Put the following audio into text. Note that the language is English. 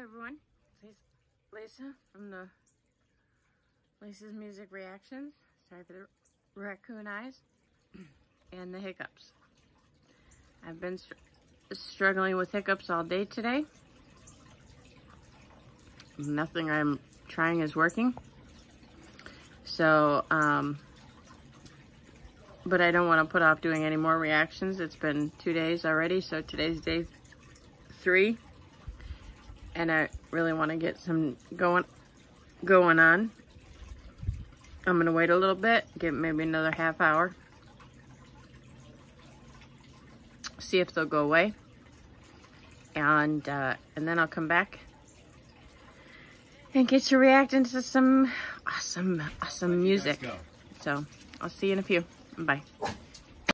everyone, it's Lisa from the Lisa's Music Reactions. Sorry for the raccoon eyes and the hiccups. I've been struggling with hiccups all day today. Nothing I'm trying is working. So, but I don't want to put off doing any more reactions. It's been 2 days already, so today's day 3. And I really want to get some going on. I'm going to wait a little bit, give maybe another half hour. See if they'll go away. And then I'll come back and get to reacting to some awesome music. So I'll see you in a few. Bye.